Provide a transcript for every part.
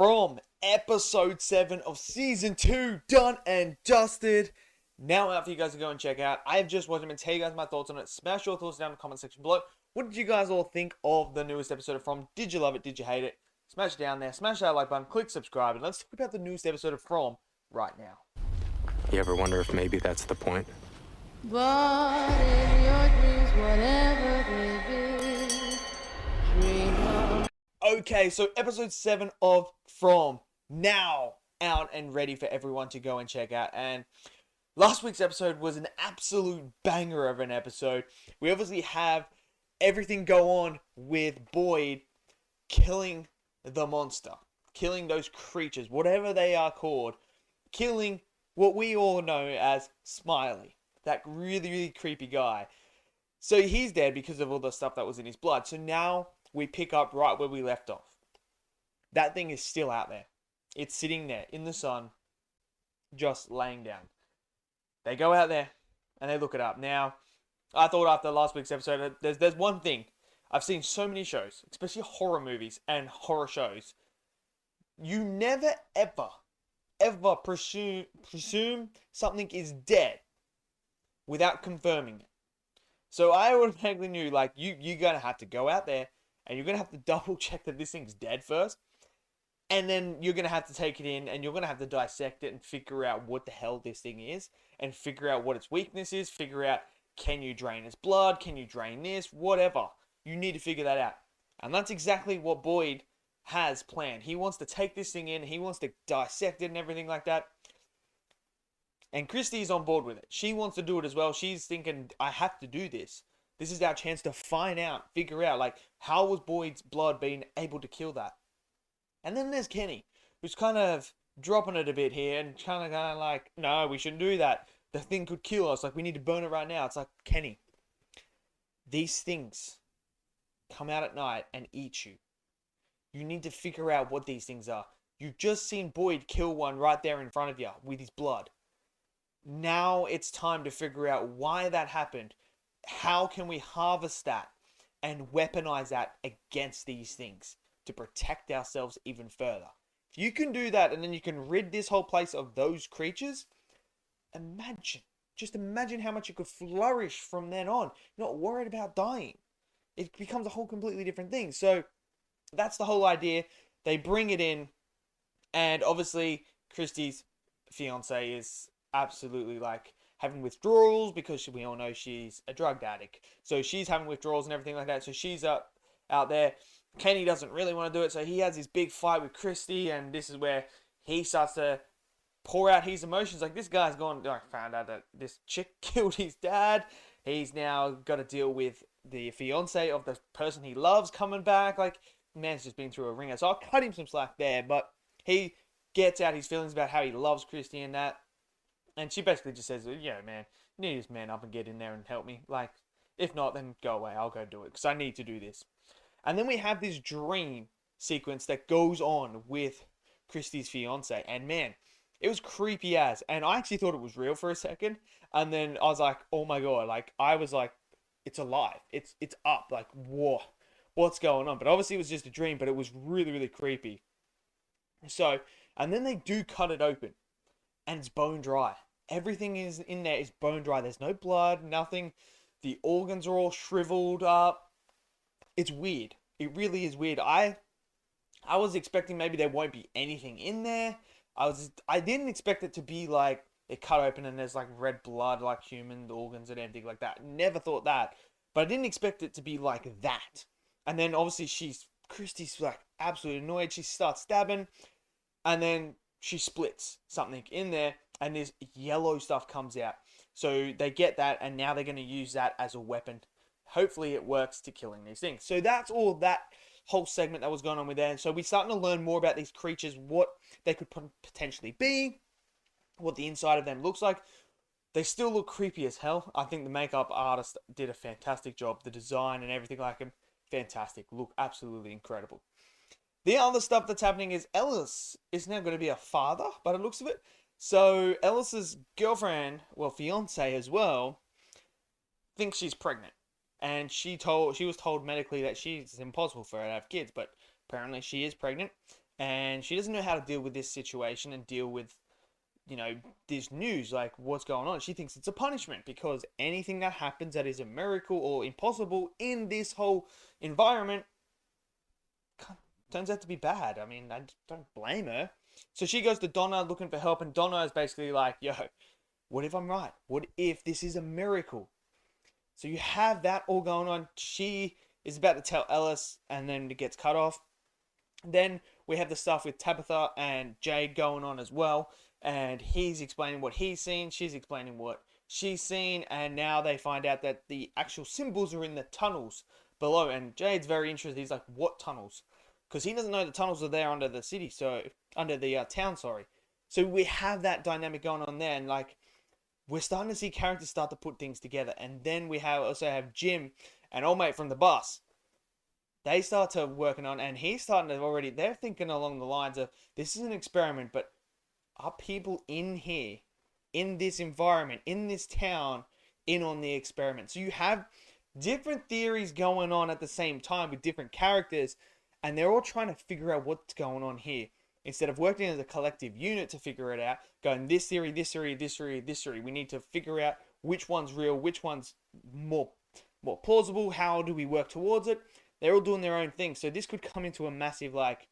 from episode 7 of season 2, done and dusted. Now out for you guys to go and check out. I have just watched them and tell you guys my thoughts on it. Smash your thoughts down in the comment section below. What did you guys all think of the newest episode of From? Did you love it? Did you hate it? Smash it down there, smash that like button, click subscribe, and let's talk about the newest episode of From right now. You ever wonder if maybe that's the point? But in your dreams, whatever they be, dream on. Okay, so episode 7 of From, now out and ready for everyone to go and check out. And last week's episode was an absolute banger of an episode. We obviously have everything go on with Boyd killing the monster, killing those creatures, whatever they are called, killing what we all know as Smiley, that really, really creepy guy. So he's dead because of all the stuff that was in his blood. So now we pick up right where we left off. That thing is still out there. It's sitting there in the sun, just laying down. They go out there and they look it up. Now, I thought after last week's episode, there's one thing. I've seen so many shows, especially horror movies and horror shows. You never, ever presume something is dead without confirming it. So I automatically knew, like, you're going to have to go out there and you're going to have to double check that this thing's dead first. And then you're going to have to take it in and you're going to have to dissect it and figure out what the hell this thing is. And figure out what its weakness is. Figure out, can you drain its blood? Can you drain this? Whatever. You need to figure that out. And that's exactly what Boyd has planned. He wants to take this thing in. He wants to dissect it and everything like that. And Kristi's on board with it. She wants to do it as well. She's thinking, I have to do this. This is our chance to find out, figure out, like, how was Boyd's blood being able to kill that? And then there's Kenny, who's kind of dropping it a bit here and kind of like, no, we shouldn't do that. The thing could kill us. Like, we need to burn it right now. It's like, Kenny, these things come out at night and eat you. You need to figure out what these things are. You've just seen Boyd kill one right there in front of you with his blood. Now it's time to figure out why that happened. How can we harvest that and weaponize that against these things to protect ourselves even further? If you can do that and then you can rid this whole place of those creatures, just imagine how much you could flourish from then on. You're not worried about dying. It becomes a whole completely different thing. So that's the whole idea. They bring it in, and obviously Kristi's fiance is absolutely like having withdrawals because we all know she's a drug addict. So she's having withdrawals and everything like that. So she's out there. Kenny doesn't really want to do it, so he has this big fight with Kristi, and this is where he starts to pour out his emotions. Like, this guy's found out that this chick killed his dad. He's now got to deal with the fiance of the person he loves coming back. Like, man's just been through a ringer. So I'll cut him some slack there, but he gets out his feelings about how he loves Kristi and that. And she basically just says, yeah, man, you need to just man up and get in there and help me. Like, if not, then go away. I'll go do it because I need to do this. And then we have this dream sequence that goes on with Kristi's fiance. And man, it was creepy as. And I actually thought it was real for a second. And then I was like, oh my God. Like, I was like, it's alive. It's up. Like, whoa, what's going on? But obviously it was just a dream, but it was really, really creepy. So, and then they do cut it open. And it's bone dry. Everything is in there is bone dry. There's no blood, nothing. The organs are all shriveled up. It's weird. It really is weird. I was expecting maybe there won't be anything in there. I didn't expect it to be like it cut open and there's like red blood, like human organs and everything like that. Never thought that. But I didn't expect it to be like that. And then obviously Kristi's like absolutely annoyed. She starts stabbing. And then she splits something in there and this yellow stuff comes out. So they get that and now they're going to use that as a weapon. Hopefully it works to killing these things. So that's all that whole segment that was going on with there. And so we're starting to learn more about these creatures, what they could potentially be, what the inside of them looks like. They still look creepy as hell. I think the makeup artist did a fantastic job. The design and everything like them, fantastic. Look absolutely incredible. The other stuff that's happening is Ellis is now going to be a father, by the looks of it. So Ellis's girlfriend, well, fiance as well, thinks she's pregnant. And she was told medically that it's impossible for her to have kids, but apparently she is pregnant. and she doesn't know how to deal with this situation and deal with, you know, this news, like what's going on. She thinks it's a punishment because anything that happens that is a miracle or impossible in this whole environment turns out to be bad. I mean, I don't blame her. So she goes to Donna looking for help, and Donna is basically like, yo, what if I'm right? What if this is a miracle? So you have that all going on. She is about to tell Ellis, and then it gets cut off. Then we have the stuff with Tabitha and Jade going on as well, and he's explaining what he's seen, she's explaining what she's seen, and now they find out that the actual symbols are in the tunnels below, and Jade's very interested. He's like, what tunnels? Because he doesn't know the tunnels are there under the city, so under the town, sorry. So we have that dynamic going on there, and like we're starting to see characters start to put things together. And then we also have Jim and old mate from the bus. They start to working on, and he's starting to already. They're thinking along the lines of this is an experiment, but are people in here, in this environment, in this town, in on the experiment? So you have different theories going on at the same time with different characters, and they're all trying to figure out what's going on here. Instead of working as a collective unit to figure it out, going this theory, this theory, this theory, this theory, we need to figure out which one's real, which one's more plausible, how do we work towards it? They're all doing their own thing. So this could come into a massive like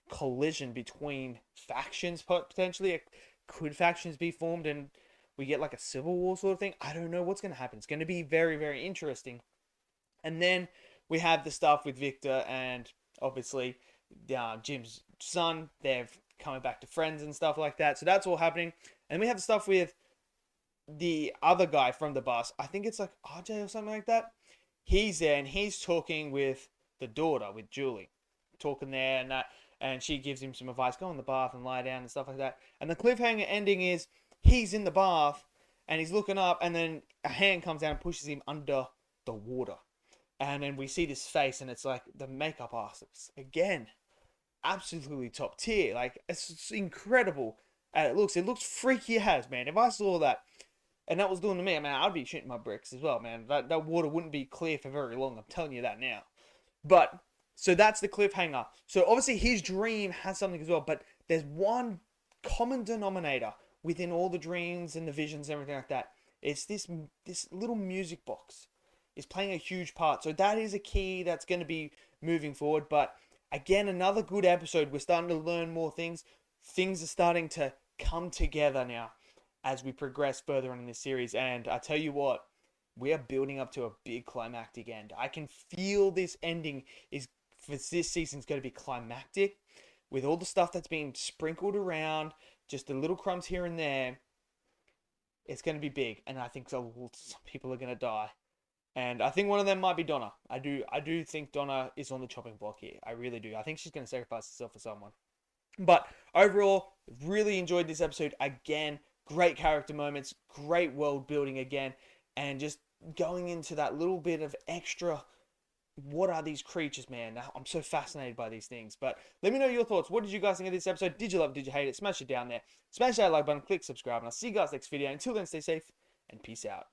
collision between factions potentially. Could factions be formed and we get like a civil war sort of thing? I don't know what's going to happen. It's going to be very, very interesting. And then we have the stuff with Victor and obviously Jim's son. They're coming back to friends and stuff like that. So that's all happening. And we have the stuff with the other guy from the bus. I think it's like RJ or something like that. He's there and he's talking with the daughter, with Julie. Talking there and that. And she gives him some advice. Go in the bath and lie down and stuff like that. And the cliffhanger ending is he's in the bath and he's looking up and then a hand comes down and pushes him under the water. And then we see this face and it's like the makeup artist. Again, absolutely top tier. Like, it's incredible. And it looks freaky as, man. If I saw that and that was doing to me, man, I'd be shooting my bricks as well, man. That water wouldn't be clear for very long. I'm telling you that now. But, so that's the cliffhanger. So obviously his dream has something as well, but there's one common denominator within all the dreams and the visions and everything like that. It's this little music box is playing a huge part. So that is a key that's going to be moving forward. But again, another good episode. We're starting to learn more things. Things are starting to come together now as we progress further on in this series. And I tell you what, we are building up to a big climactic end. I can feel this ending is for this season's going to be climactic with all the stuff that's being sprinkled around, just the little crumbs here and there. It's going to be big, and I think some people are going to die. And I think one of them might be Donna. I do think Donna is on the chopping block here. I really do. I think she's going to sacrifice herself for someone. But overall, really enjoyed this episode again. Great character moments, great world building again, and just going into that little bit of extra. What are these creatures, man? I'm so fascinated by these things. But let me know your thoughts. What did you guys think of this episode? Did you love it? Did you hate it? Smash it down there. Smash that like button, click subscribe, and I'll see you guys next video. Until then, stay safe and peace out.